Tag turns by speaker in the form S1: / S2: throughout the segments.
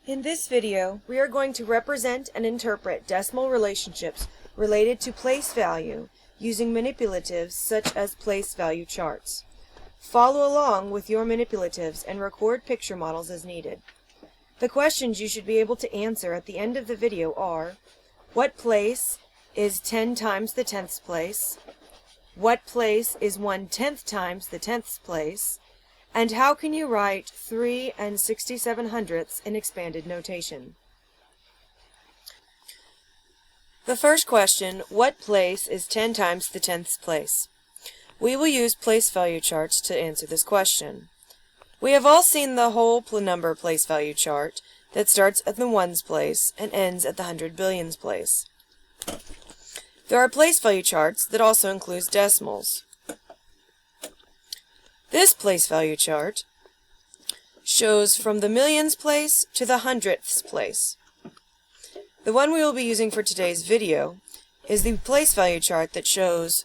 S1: In this video, we are going to represent and interpret decimal relationships related to place value using manipulatives such as place value charts. Follow along with your manipulatives and record picture models as needed. The questions you should be able to answer at the end of the video are: what place is 10 times the tenths place? What place is 1/10 times the tenths place? And how can you write 3 67/100ths in expanded notation? The first question, what place is 10 times the tenths place? We will use place value charts to answer this question. We have all seen the whole number place value chart that starts at the ones place and ends at the hundred billions place. There are place value charts that also include decimals. This place value chart shows from the millions place to the hundredths place. The one we will be using for today's video is the place value chart that shows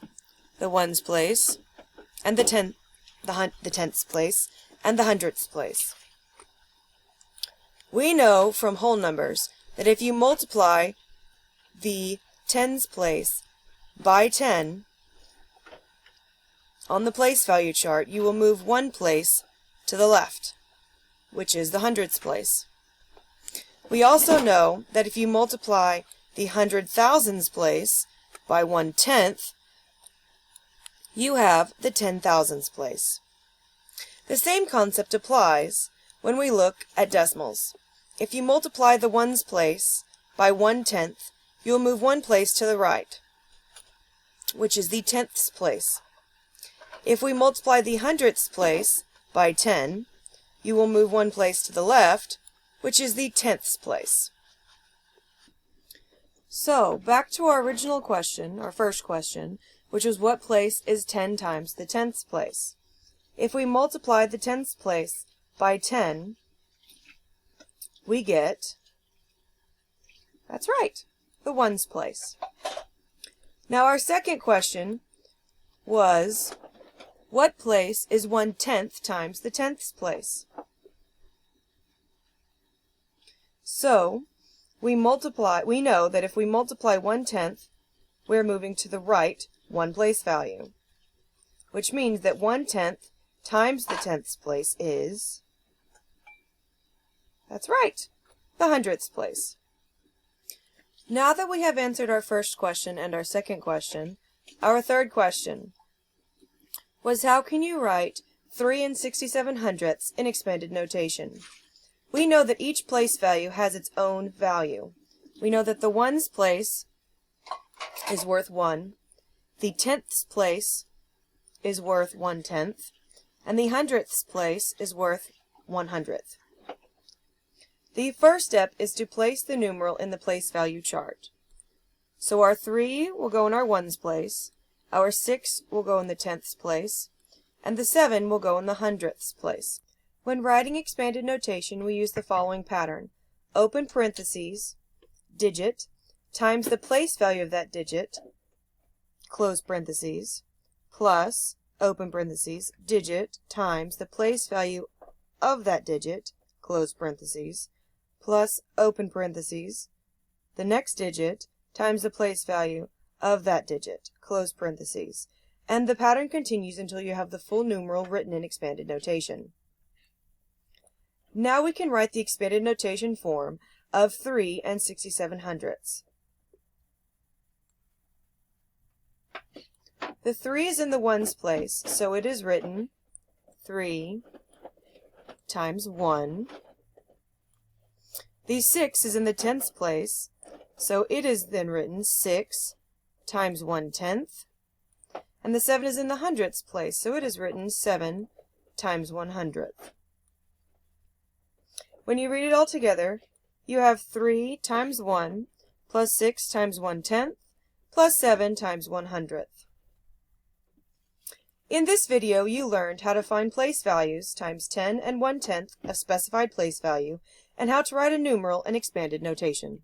S1: the ones place and the tenths place and the hundredths place. We know from whole numbers that if you multiply the tens place by 10 on the place value chart, you will move one place to the left, which is the hundredths place. We also know that if you multiply the hundred thousands place by 1/10, you have the 10 thousandths place. The same concept applies when we look at decimals. If you multiply the ones place by 1/10, you will move one place to the right, which is the tenths place. If we multiply the hundredths place by 10, you will move one place to the left, which is the tenths place. So, back to our original question, our first question, which was what place is 10 times the tenths place? If we multiply the tenths place by 10, we get, that's right, the ones place. Now our second question was, what place is 1/10 times the tenths place? So, we know that if we multiply 1/10, we're moving to the right one place value, which means that 1/10 times the tenths place is, that's right, the hundredths place. Now that we have answered our first question and our second question, our third question was, how can you write 3 67/100ths in expanded notation? We know that each place value has its own value. We know that the ones place is worth 1, the tenths place is worth 1/10, and the hundredths place is worth 1/100th. The first step is to place the numeral in the place value chart. So our 3 will go in our ones place, our 6 will go in the tenths place, and the 7 will go in the hundredths place. When writing expanded notation, we use the following pattern: open parentheses, digit, times the place value of that digit, close parentheses, plus, open parentheses, digit, times the place value of that digit, close parentheses, plus, open parentheses, the next digit, times the place value of that digit, close parentheses, and the pattern continues until you have the full numeral written in expanded notation. Now we can write the expanded notation form of 3 67/100ths. The 3 is in the ones place, so it is written 3 times 1. The 6 is in the tenths place, so it is then written 6 times 1/10. And the 7 is in the hundredths place, so it is written 7 times 1/100th. When you read it all together, you have 3 times 1 plus 6 times 1/10 plus 7 times 1/100th. In this video, you learned how to find place values times 10 and 1/10 of specified place value and how to write a numeral in expanded notation.